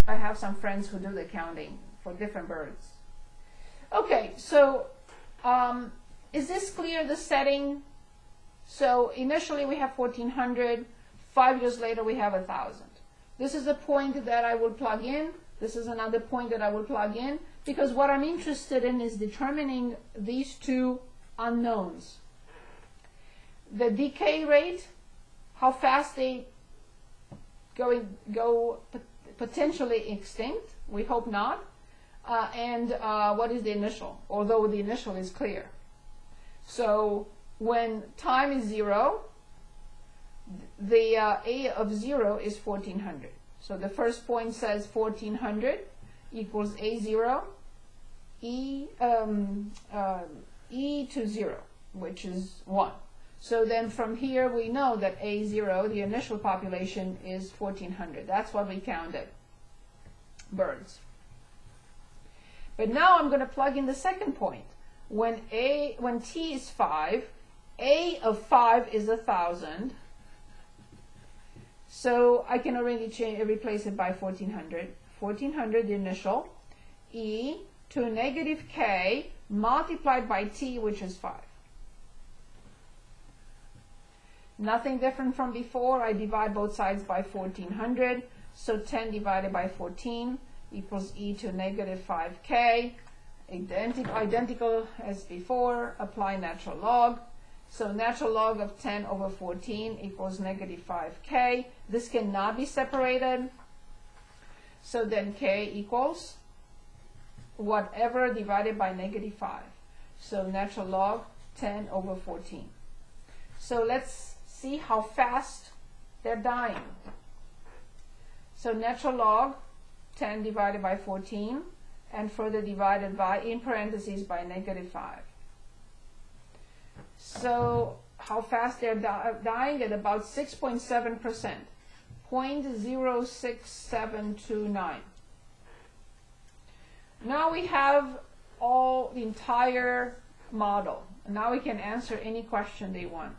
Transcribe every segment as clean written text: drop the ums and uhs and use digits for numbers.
I have some friends who do the counting for different birds. Okay, so is this clear, the setting? So initially we have 1400, 5 years later we have 1000. This is a point that I will plug in. This is another point that I will plug in, because what I'm interested in is determining these two unknowns. The decay rate, how fast they go potentially extinct, we hope not, and what is the initial, although the initial is clear. So when time is 0, the A of 0 is 1400. So the first point says 1400 equals A0, E to 0, which is 1. So then from here we know that A0, the initial population, is 1400. That's what we counted, birds. But now I'm going to plug in the second point. When T is 5, A of 5 is 1000. So I can already replace it by 1400. 1400, the initial, E to a negative K multiplied by T, which is 5. Nothing different from before. I divide both sides by 1400. So 10 divided by 14 equals E to negative 5K. Identical as before. Apply natural log. So natural log of 10 over 14 equals negative 5K. This cannot be separated. So then K equals whatever divided by negative 5. So natural log 10 over 14. So let's see how fast they're dying. So natural log 10 divided by 14 and further divided by, in parentheses, by negative 5. So how fast they're dying? At about 6.7%, 0.06729. Now we have the entire model. Now we can answer any question they want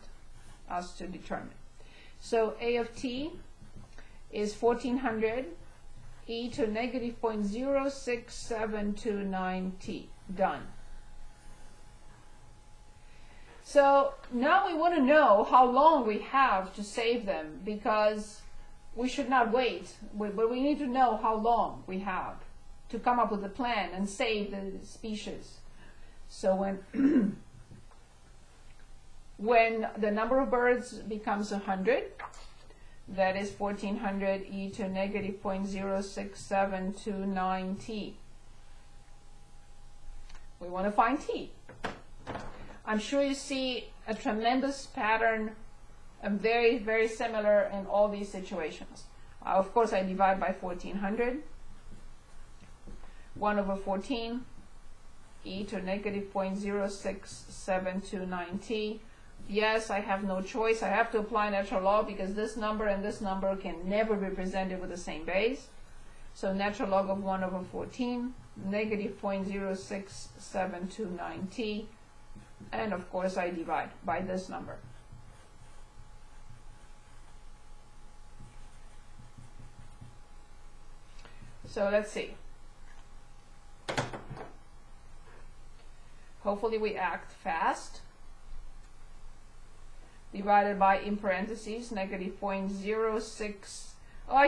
us to determine. So A of T is 1400, E to negative 0.06729 T. Done. So now we want to know how long we have to save them, because we should not wait, but we need to know how long we have to come up with a plan and save the species. So when the number of birds becomes 100, that is 1400 E to negative 0.06729 T. We want to find T. I'm sure you see a tremendous pattern, very, very similar in all these situations. Of course, I divide by 1400. 1 over 14, E to negative 0.06729 T. Yes, I have no choice. I have to apply natural log because this number and this number can never be represented with the same base. So natural log of 1 over 14, negative 0.06729 T. And of course I divide by this number. So let's see. Hopefully we act fast. Divided by, in parentheses, negative 0.06. Oh,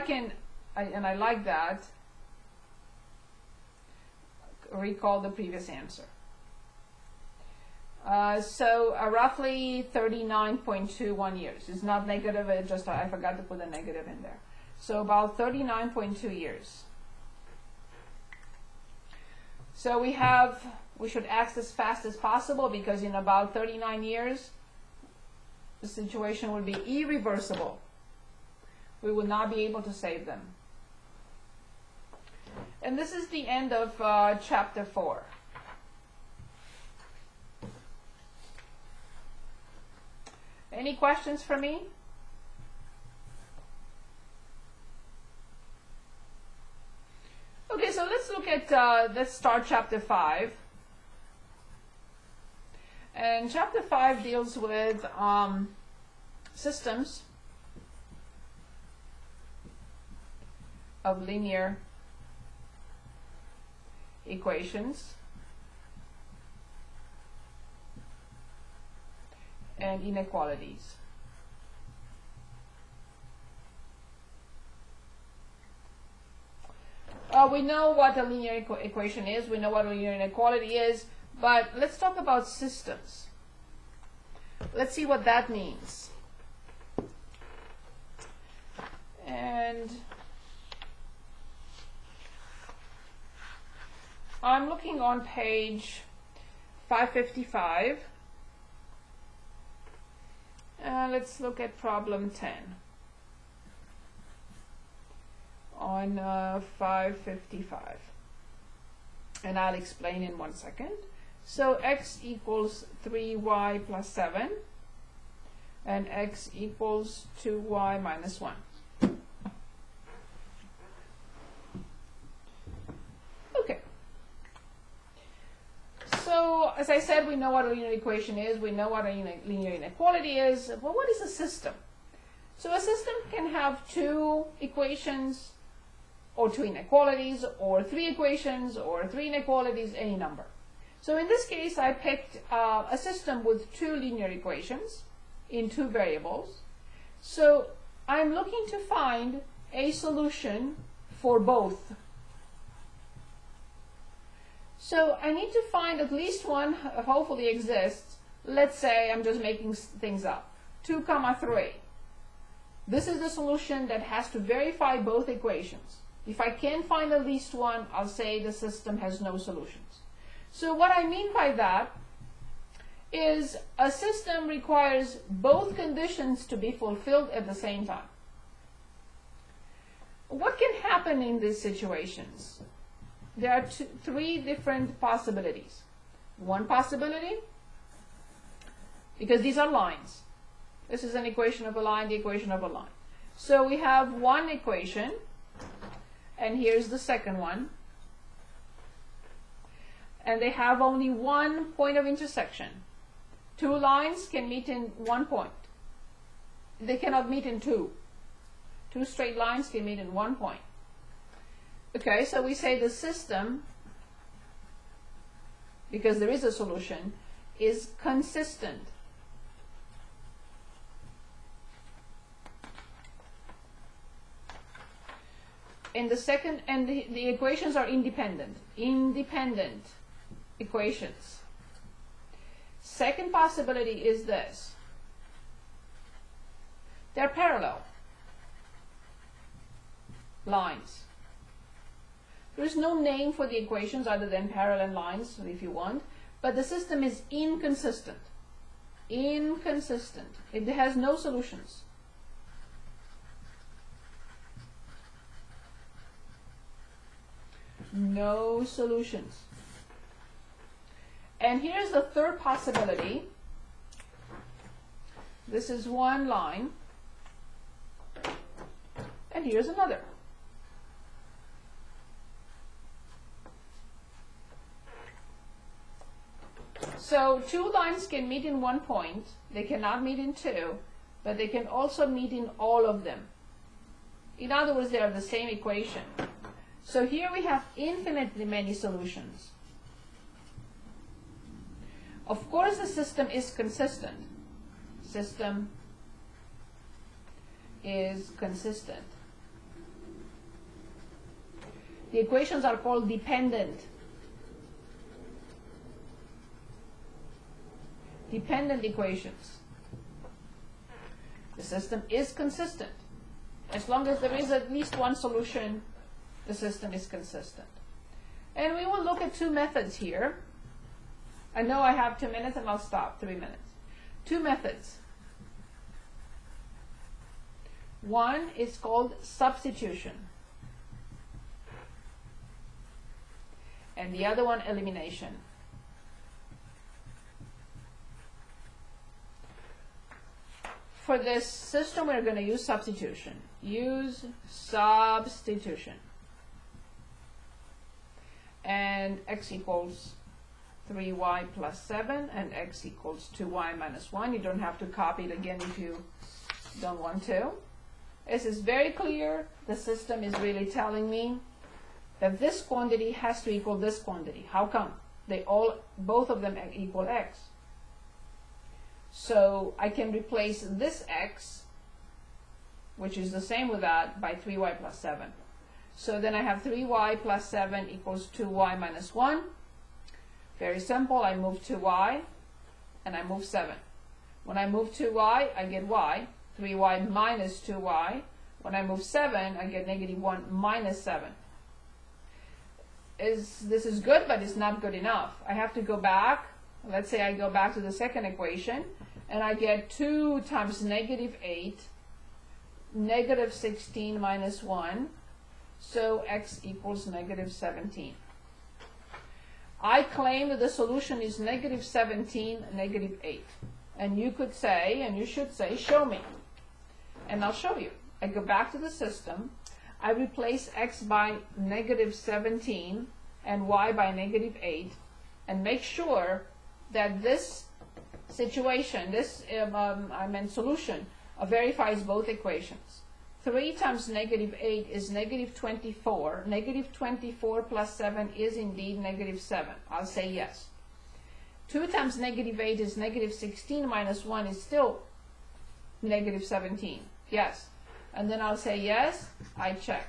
and I like that. Recall the previous answer. So roughly 39.21 years. It's not negative, I forgot to put a negative in there. So about 39.2 years. So we should act as fast as possible, because in about 39 years, the situation will be irreversible. We will not be able to save them. And this is the end of chapter 4. Any questions for me? Okay, so let's look at, let's start chapter 5. And chapter 5 deals with systems of linear equations and inequalities. We know what a linear equation is, we know what a linear inequality is, but let's talk about systems. Let's see what that means. And I'm looking on page 555. Let's look at problem 10 on 555, and I'll explain in 1 second. So x equals 3y plus 7 and x equals 2y minus 1. Okay. So as I said, we know what a linear equation is, we know what a linear inequality is. Well, what is a system? So a system can have two equations or two inequalities or three equations or three inequalities, any number. So in this case, I picked a system with two linear equations in two variables. So I'm looking to find a solution for both. So I need to find at least one, hopefully exists. Let's say, I'm just making things up, 2, 3. This is the solution that has to verify both equations. If I can't find at least one, I'll say the system has no solutions. So what I mean by that is a system requires both conditions to be fulfilled at the same time. What can happen in these situations? There are three different possibilities. One possibility, because these are lines. This is an equation of a line, the equation of a line. So we have one equation, and here's the second one. And they have only one point of intersection. Two lines can meet in 1 point. They cannot meet in two. Two straight lines can meet in 1 point. Okay, so we say the system, because there is a solution, is consistent. In the second, and the equations are independent. Independent equations. Second possibility is this. They're parallel lines. There's no name for the equations other than parallel lines, if you want, but the system is inconsistent. Inconsistent. It has no solutions. No solutions. And here's the third possibility. This is one line, and here's another. So two lines can meet in 1 point, they cannot meet in two, but they can also meet in all of them. In other words, they are the same equation. So here we have infinitely many solutions. Of course, the system is consistent. System is consistent. The equations are called dependent. Dependent equations. The system is consistent. As long as there is at least one solution, the system is consistent. And we will look at two methods here. I know I have 2 minutes and I'll stop, 3 minutes. Two methods. One is called substitution, and the other one elimination. For this system, we're going to use substitution. Use substitution. And x equals 3y plus 7 and x equals 2y minus 1. You don't have to copy it again if you don't want to. This is very clear. The system is really telling me that this quantity has to equal this quantity. How come? Both of them equal x. So I can replace this x, which is the same with that, by 3y plus 7. So then I have 3y plus 7 equals 2y minus 1. Very simple. I move 2y and I move 7. When I move 2y, I get y. 3y minus 2y. When I move 7, I get negative 1 minus 7. This is good, but it's not good enough. I have to go back. Let's say I go back to the second equation, and I get 2 times negative 8, negative 16 minus 1, so x equals negative 17. I claim that the solution is negative 17, negative 8. And you could say, and you should say, show me. And I'll show you. I go back to the system. I replace x by negative 17 and y by negative 8, and make sure that this situation, this solution, verifies both equations. 3 times negative 8 is negative 24. Negative 24 plus 7 is indeed negative 7. I'll say yes. 2 times negative 8 is negative 16 minus 1 is still negative 17. Yes. And then I'll say yes, I check.